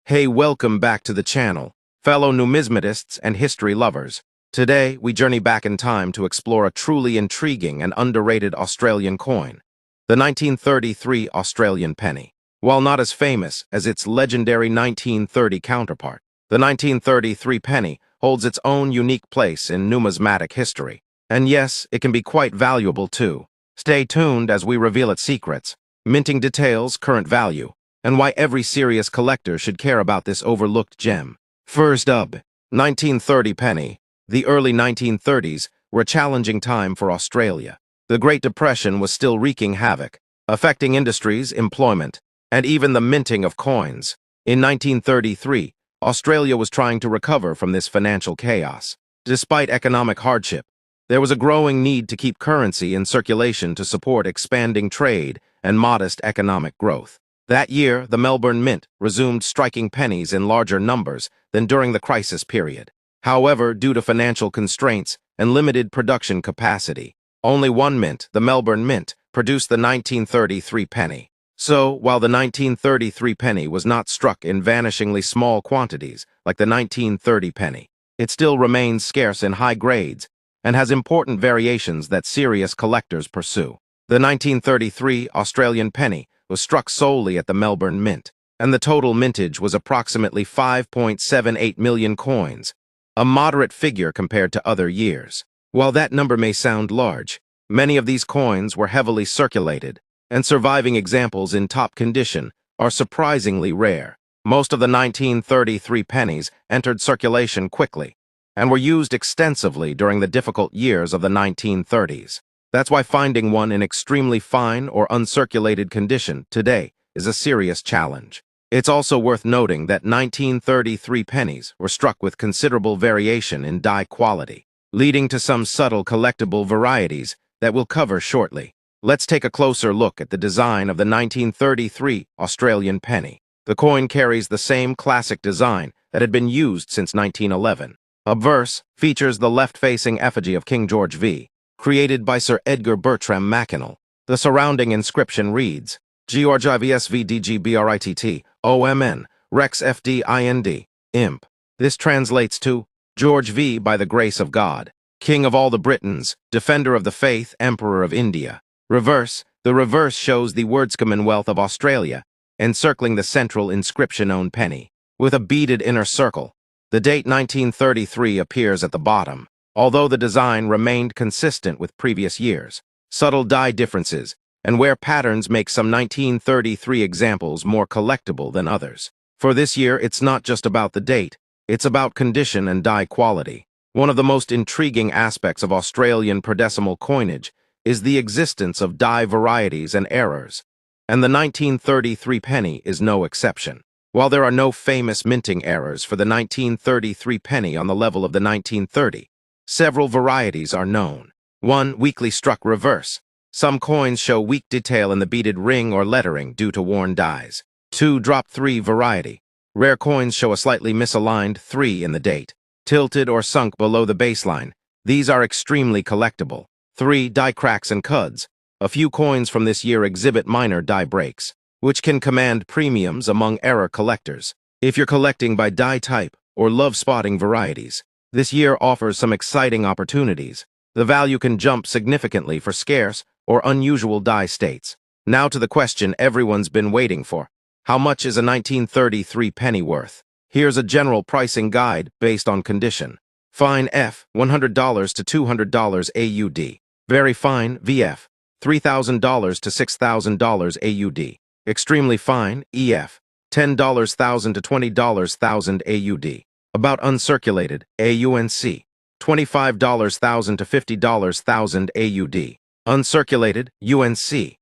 Hey, welcome back to the channel, fellow numismatists and history lovers. Today, we journey back in time to explore a truly intriguing and underrated Australian coin, the 1933 Australian penny. While not as famous as its legendary 1930 counterpart, the 1933 penny holds its own unique place in numismatic history. And yes, it can be quite valuable too. Stay tuned as we reveal its secrets, minting details, current value, and why every serious collector should care about this overlooked gem. First up, 1930 penny. The early 1930s were a challenging time for Australia. The Great Depression was still wreaking havoc, affecting industries, employment, and even the minting of coins. In 1933, Australia was trying to recover from this financial chaos. Despite economic hardship, there was a growing need to keep currency in circulation to support expanding trade and modest economic growth. That year, the Melbourne Mint resumed striking pennies in larger numbers than during the crisis period. However, due to financial constraints and limited production capacity, only one mint, the Melbourne Mint, produced the 1933 penny. So, while the 1933 penny was not struck in vanishingly small quantities like the 1930 penny, it still remains scarce in high grades and has important variations that serious collectors pursue. The 1933 Australian penny was struck solely at the Melbourne Mint, and the total mintage was approximately 5.78 million coins, a moderate figure compared to other years. While that number may sound large, many of these coins were heavily circulated, and surviving examples in top condition are surprisingly rare. Most of the 1933 pennies entered circulation quickly, and were used extensively during the difficult years of the 1930s. That's why finding one in extremely fine or uncirculated condition today is a serious challenge. It's also worth noting that 1933 pennies were struck with considerable variation in die quality, leading to some subtle collectible varieties that we'll cover shortly. Let's take a closer look at the design of the 1933 Australian penny. The coin carries the same classic design that had been used since 1911. Obverse features the left-facing effigy of King George V, created by Sir Edgar Bertram Mackennal. The surrounding inscription reads, George IVSVDGBRITT, OMN, Rex FDIND, Imp. This translates to, George V by the grace of God, King of all the Britons, Defender of the Faith, Emperor of India. Reverse, the reverse shows the words Commonwealth of Australia, encircling the central inscription-owned penny, with a beaded inner circle. The date 1933 appears at the bottom. Although the design remained consistent with previous years, subtle die differences and wear patterns make some 1933 examples more collectible than others. For this year, it's not just about the date, it's about condition and die quality. One of the most intriguing aspects of Australian prodecimal coinage is the existence of die varieties and errors, and the 1933 penny is no exception. While there are no famous minting errors for the 1933 penny on the level of the 1930, several varieties are known. 1. Weakly struck reverse. Some coins show weak detail in the beaded ring or lettering due to worn dies. 2. Drop 3 variety. Rare coins show a slightly misaligned 3 in the date, tilted or sunk below the baseline. These are extremely collectible. 3. Die cracks and cuds. A few coins from this year exhibit minor die breaks, which can command premiums among error collectors. If you're collecting by die type or love spotting varieties, this year offers some exciting opportunities. The value can jump significantly for scarce or unusual die states. Now to the question everyone's been waiting for. How much is a 1933 penny worth? Here's a general pricing guide based on condition. Fine F, $100 to $200 AUD. Very fine VF, $3,000 to $6,000 AUD. Extremely fine EF, $10,000 to $20,000 AUD. About uncirculated, AUNC, $25,000 to $50,000 AUD. Uncirculated, UNC,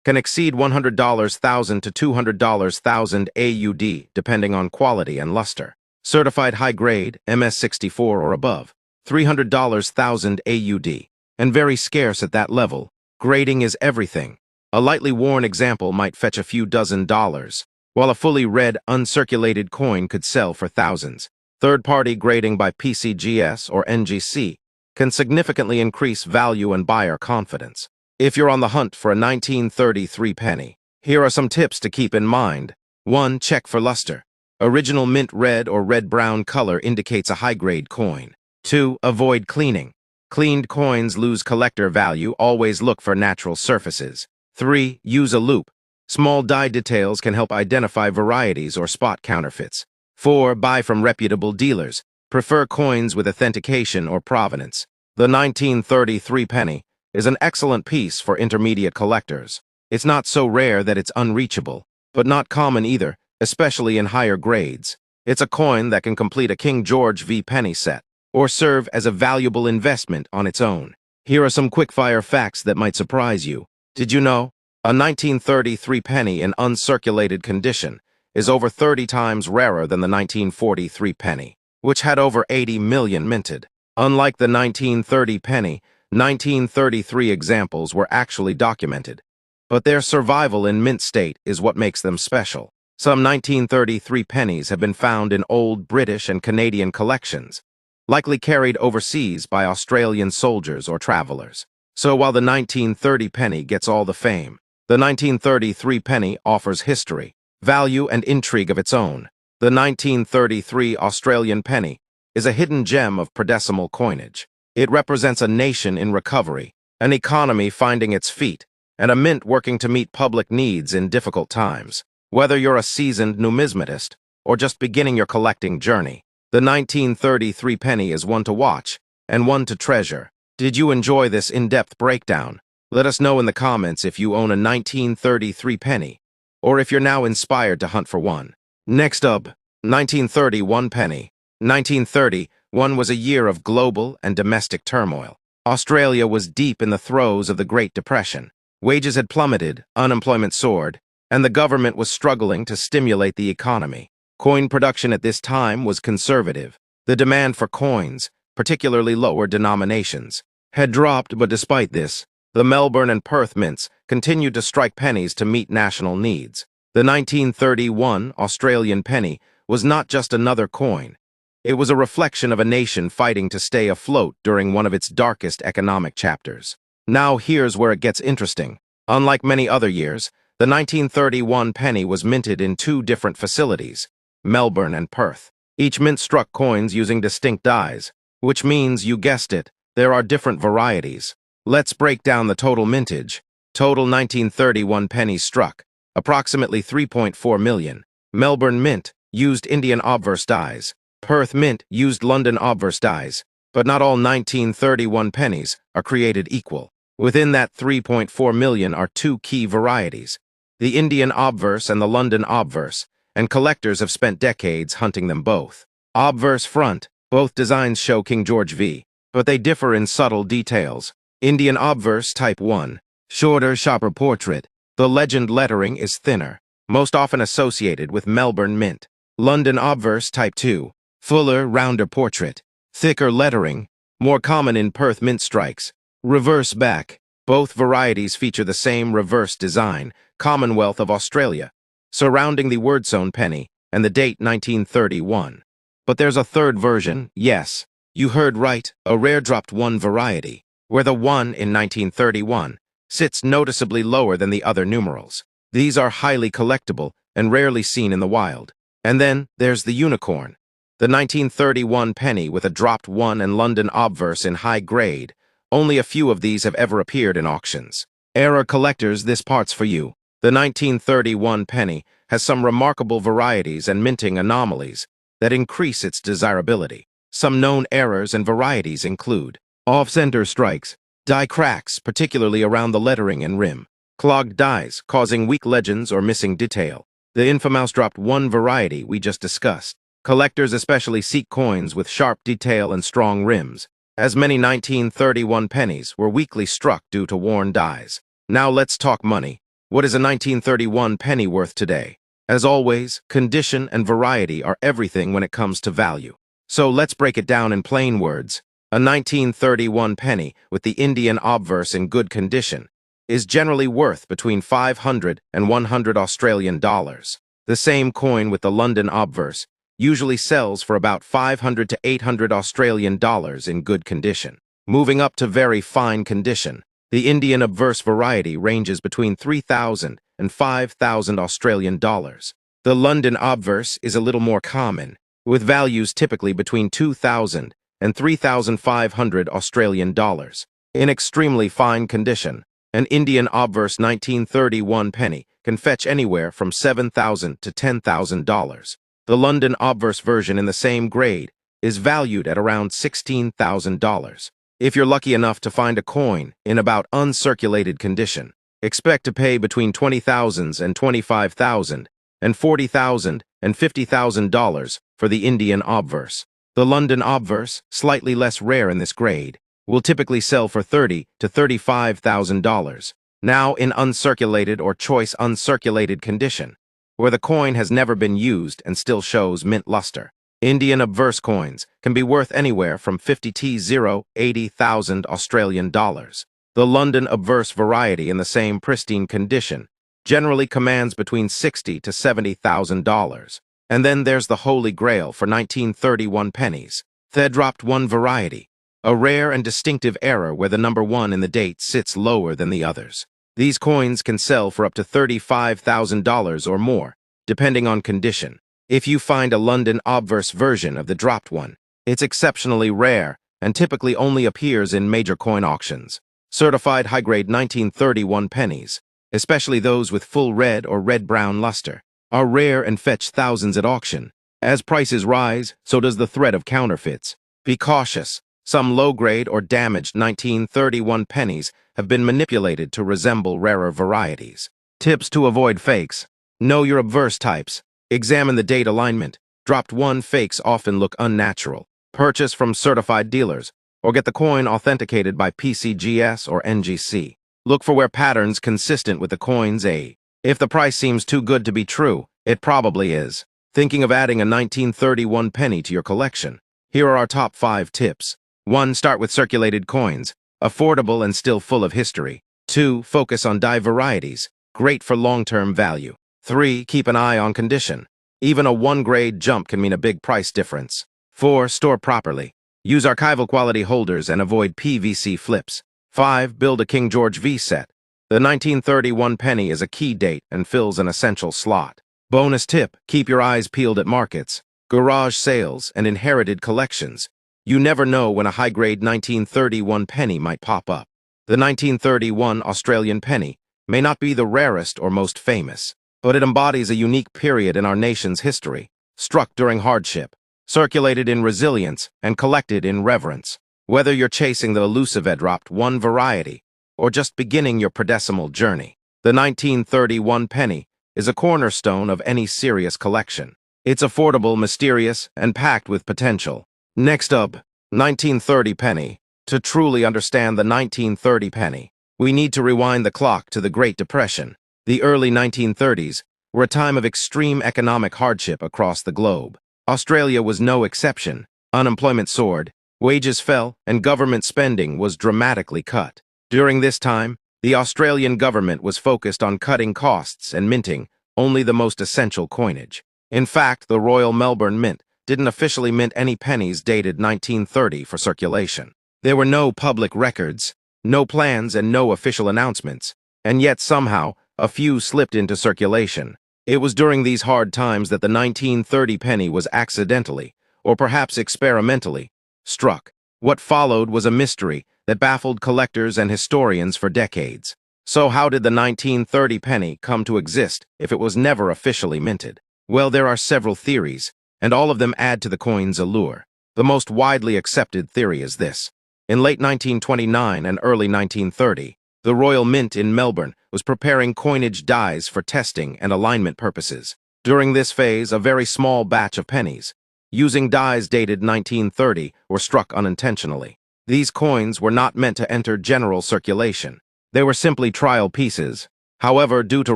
can exceed $100,000 to $200,000 AUD depending on quality and luster. Certified high grade, MS64 or above, $300,000 AUD. And very scarce at that level. Grading is everything. A lightly worn example might fetch a few dozen dollars, while a fully read, uncirculated coin could sell for thousands. Third-party grading by PCGS or NGC can significantly increase value and buyer confidence. If you're on the hunt for a 1933 penny, here are some tips to keep in mind. 1. Check for luster. Original mint red or red-brown color indicates a high-grade coin. 2. Avoid cleaning. Cleaned coins lose collector value. Always look for natural surfaces. 3. Use a loop. Small die details can help identify varieties or spot counterfeits. 4. Buy from reputable dealers. Prefer coins with authentication or provenance. The 1933 penny is an excellent piece for intermediate collectors. It's not so rare that it's unreachable, but not common either, especially in higher grades. It's a coin that can complete a King George V penny set, or serve as a valuable investment on its own. Here are some quick-fire facts that might surprise you. Did you know? A 1933 penny in uncirculated condition is over 30 times rarer than the 1943 penny, which had over 80 million minted. Unlike the 1930 penny, 1933 examples were actually documented, but their survival in mint state is what makes them special. Some 1933 pennies have been found in old British and Canadian collections, likely carried overseas by Australian soldiers or travelers. So while the 1930 penny gets all the fame, the 1933 penny offers history, value, and intrigue of its own. The 1933 Australian penny is a hidden gem of prodecimal coinage. It represents a nation in recovery, an economy finding its feet, and a mint working to meet public needs in difficult times. Whether you're a seasoned numismatist or just beginning your collecting journey, the 1933 penny is one to watch and one to treasure. Did you enjoy this in-depth breakdown? Let us know in the comments if you own a 1933 penny, or if you're now inspired to hunt for one. Next up, 1931 penny. 1931 was a year of global and domestic turmoil. Australia was deep in the throes of the Great Depression. Wages had plummeted, unemployment soared, and the government was struggling to stimulate the economy. Coin production at this time was conservative. The demand for coins, particularly lower denominations, had dropped, but despite this, the Melbourne and Perth mints continued to strike pennies to meet national needs. The 1931 Australian penny was not just another coin. It was a reflection of a nation fighting to stay afloat during one of its darkest economic chapters. Now here's where it gets interesting. Unlike many other years, the 1931 penny was minted in two different facilities, Melbourne and Perth. Each mint struck coins using distinct dies, which means, you guessed it, there are different varieties. Let's break down the total mintage. Total 1931 pennies struck, approximately 3.4 million. Melbourne Mint used Indian obverse dies. Perth Mint used London obverse dies. But not all 1931 pennies are created equal. Within that 3.4 million are two key varieties, the Indian obverse and the London obverse, and collectors have spent decades hunting them both. Obverse front, both designs show King George V, but they differ in subtle details. Indian obverse type 1, shorter, sharper portrait. The legend lettering is thinner, most often associated with Melbourne Mint. London obverse type 2, fuller, rounder portrait. Thicker lettering, more common in Perth mint strikes. Reverse back. Both varieties feature the same reverse design, Commonwealth of Australia, surrounding the wordstone penny and the date 1931. But there's a third version, yes, you heard right, a rare dropped 1 variety, where the 1 in 1931 sits noticeably lower than the other numerals. These are highly collectible and rarely seen in the wild. And then there's the unicorn, the 1931 penny with a dropped 1 and London obverse in high grade. Only a few of these have ever appeared in auctions. Era collectors, this part's for you. The 1931 penny has some remarkable varieties and minting anomalies that increase its desirability. Some known errors and varieties include off-center strikes, die cracks, particularly around the lettering and rim, clogged dies causing weak legends or missing detail, the infamous dropped 1 variety we just discussed. Collectors especially seek coins with sharp detail and strong rims, as many 1931 pennies were weakly struck due to worn dies. Now let's talk money. What is a 1931 penny worth today? As always, condition and variety are everything when it comes to value. So let's break it down in plain words. A 1931 penny with the Indian obverse in good condition is generally worth between 500 and 100 Australian dollars. The same coin with the London obverse usually sells for about 500 to 800 Australian dollars in good condition. Moving up to very fine condition, the Indian obverse variety ranges between 3,000 and 5,000 Australian dollars. The London obverse is a little more common, with values typically between 2,000 and 3,500 Australian dollars. In extremely fine condition, an Indian obverse 1931 penny can fetch anywhere from $7,000 to $10,000. The London obverse version in the same grade is valued at around $16,000. If you're lucky enough to find a coin in about uncirculated condition, expect to pay between $20,000 and $25,000 and $40,000 and $50,000 for the Indian obverse. The London obverse, slightly less rare in this grade, will typically sell for $30,000 to $35,000, now in uncirculated or choice uncirculated condition, where the coin has never been used and still shows mint luster. Indian obverse coins can be worth anywhere from 50,000 to 80,000 Australian dollars. The London obverse variety in the same pristine condition generally commands between $60,000 to $70,000. And then there's the Holy Grail for 1931 pennies. The dropped one variety, a rare and distinctive error where the number 1 in the date sits lower than the others. These coins can sell for up to $35,000 or more, depending on condition. If you find a London obverse version of the dropped one, it's exceptionally rare and typically only appears in major coin auctions. Certified high-grade 1931 pennies, especially those with full red or red-brown luster, are rare and fetch thousands at auction. As prices rise, so does the threat of counterfeits. Be cautious. Some low-grade or damaged 1931 pennies have been manipulated to resemble rarer varieties. Tips to avoid fakes. Know your obverse types. Examine the date alignment. Dropped one fakes often look unnatural. Purchase from certified dealers, or get the coin authenticated by PCGS or NGC. Look for where patterns consistent with the coin's age. If the price seems too good to be true, it probably is. Thinking of adding a 1931 penny to your collection? Here are our top 5 tips. 1. Start with circulated coins, affordable and still full of history. 2. Focus on die varieties, great for long-term value. 3. Keep an eye on condition. Even a 1-grade jump can mean a big price difference. 4. Store properly. Use archival quality holders and avoid PVC flips. 5. Build a King George V set. The 1931 penny is a key date and fills an essential slot. Bonus tip, keep your eyes peeled at markets, garage sales, and inherited collections. You never know when a high-grade 1931 penny might pop up. The 1931 Australian penny may not be the rarest or most famous, but it embodies a unique period in our nation's history, struck during hardship, circulated in resilience, and collected in reverence. Whether you're chasing the elusive dropped one variety or just beginning your predecimal journey, the 1931 penny is a cornerstone of any serious collection. It's affordable, mysterious, and packed with potential. Next up, 1930 penny. To truly understand the 1930 penny, we need to rewind the clock to the Great Depression. The early 1930s were a time of extreme economic hardship across the globe. Australia was no exception. Unemployment soared, wages fell, and government spending was dramatically cut. During this time, the Australian government was focused on cutting costs and minting only the most essential coinage. In fact, the Royal Melbourne Mint didn't officially mint any pennies dated 1930 for circulation. There were no public records, no plans, and no official announcements, and yet somehow a few slipped into circulation. It was during these hard times that the 1930 penny was accidentally, or perhaps experimentally, struck. What followed was a mystery that baffled collectors and historians for decades. So how did the 1930 penny come to exist if it was never officially minted? Well, there are several theories, and all of them add to the coin's allure. The most widely accepted theory is this. In late 1929 and early 1930, the Royal Mint in Melbourne was preparing coinage dies for testing and alignment purposes. During this phase, a very small batch of pennies, using dies dated 1930, were struck unintentionally. These coins were not meant to enter general circulation. They were simply trial pieces. However, due to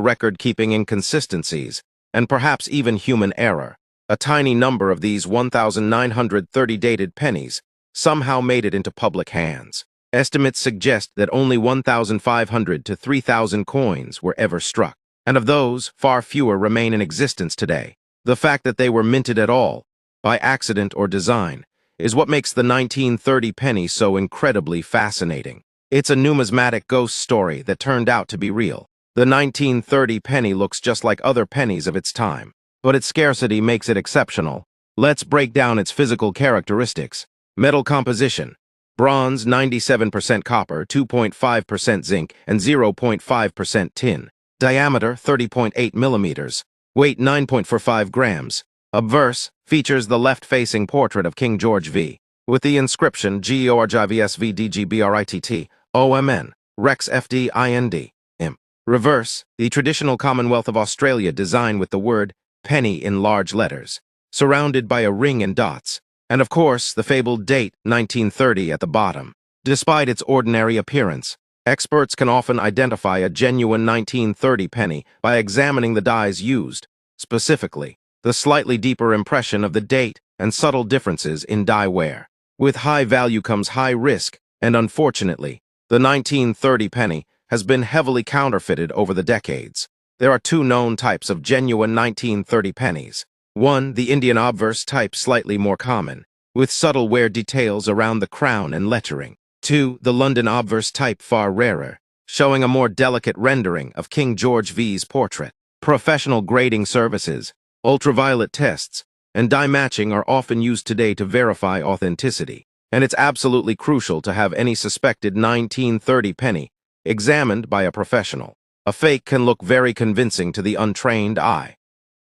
record-keeping inconsistencies, and perhaps even human error, a tiny number of these 1,930 dated pennies somehow made it into public hands. Estimates suggest that only 1,500 to 3,000 coins were ever struck, and of those, far fewer remain in existence today. The fact that they were minted at all, by accident or design, is what makes the 1930 penny so incredibly fascinating. It's a numismatic ghost story that turned out to be real. The 1930 penny looks just like other pennies of its time. but its scarcity makes it exceptional. Let's break down its physical characteristics. Metal composition: bronze 97% copper, 2.5% zinc, and 0.5% tin. Diameter 30.8 millimeters. Weight 9.45 grams. Obverse features the left-facing portrait of King George V, with the inscription GEORGIVSVDGBRITT, OMN, Rex FDIND, Imp. Reverse, the traditional Commonwealth of Australia design with the word penny in large letters, surrounded by a ring and dots, and of course the fabled date 1930 at the bottom. Despite its ordinary appearance, experts can often identify a genuine 1930 penny by examining the dies used, specifically the slightly deeper impression of the date and subtle differences in die wear. With high value comes high risk, and unfortunately, the 1930 penny has been heavily counterfeited over the decades. There are two known types of genuine 1930 pennies. One, the Indian obverse type, slightly more common, with subtle wear details around the crown and lettering. Two, the London obverse type, far rarer, showing a more delicate rendering of King George V's portrait. Professional grading services, ultraviolet tests, and die matching are often used today to verify authenticity, and it's absolutely crucial to have any suspected 1930 penny examined by a professional. A fake can look very convincing to the untrained eye,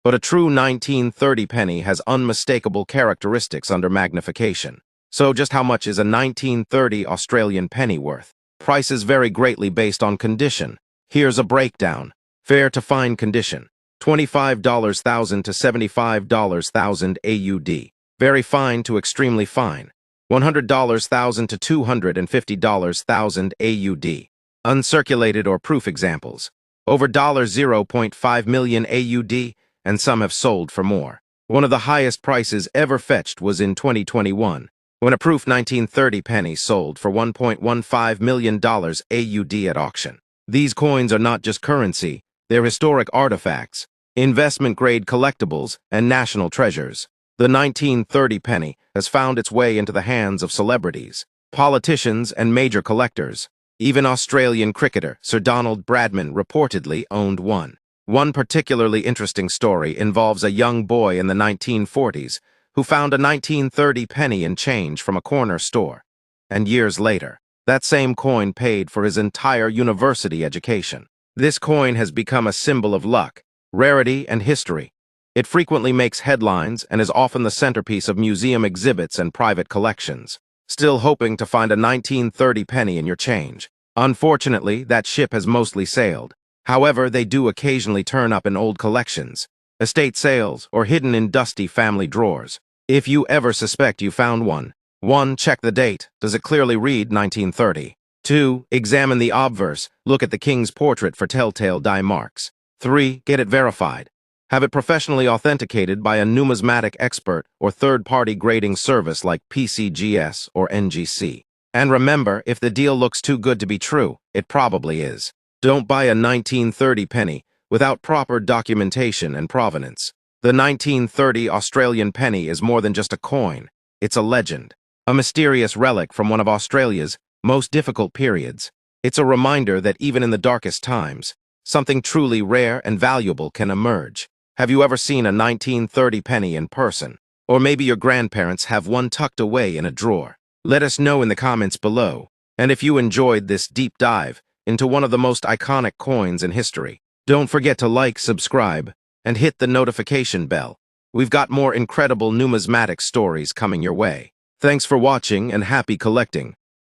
but a true 1930 penny has unmistakable characteristics under magnification. So just how much is a 1930 Australian penny worth? Prices vary greatly based on condition. Here's a breakdown. Fair to fine condition: $25,000 to $75,000 AUD. Very fine to extremely fine: $100,000 to $250,000 AUD. Uncirculated or proof examples: over $0.5 million AUD, and some have sold for more. One of the highest prices ever fetched was in 2021, when a proof 1930 penny sold for $1.15 million AUD at auction. These coins are not just currency, they're historic artifacts, investment-grade collectibles, and national treasures. The 1930 penny has found its way into the hands of celebrities, politicians, and major collectors. Even Australian cricketer Sir Donald Bradman reportedly owned one. One particularly interesting story involves a young boy in the 1940s who found a 1930 penny in change from a corner store. And years later, that same coin paid for his entire university education. This coin has become a symbol of luck, rarity, and history. It frequently makes headlines and is often the centerpiece of museum exhibits and private collections. Still hoping to find a 1930 penny in your change? Unfortunately, that ship has mostly sailed. However, they do occasionally turn up in old collections, estate sales, or hidden in dusty family drawers. If you ever suspect you found one: 1. Check the date. Does it clearly read 1930? 2. Examine the obverse. Look at the king's portrait for telltale die marks. 3. Get it verified. Have it professionally authenticated by a numismatic expert or third-party grading service like PCGS or NGC. And remember, if the deal looks too good to be true, it probably is. Don't buy a 1930 penny without proper documentation and provenance. The 1930 Australian penny is more than just a coin. It's a legend, a mysterious relic from one of Australia's most difficult periods. It's a reminder that even in the darkest times, something truly rare and valuable can emerge. Have you ever seen a 1930 penny in person? Or maybe your grandparents have one tucked away in a drawer? Let us know in the comments below. And if you enjoyed this deep dive into one of the most iconic coins in history, don't forget to like, subscribe, and hit the notification bell. We've got more incredible numismatic stories coming your way. Thanks for watching and happy collecting.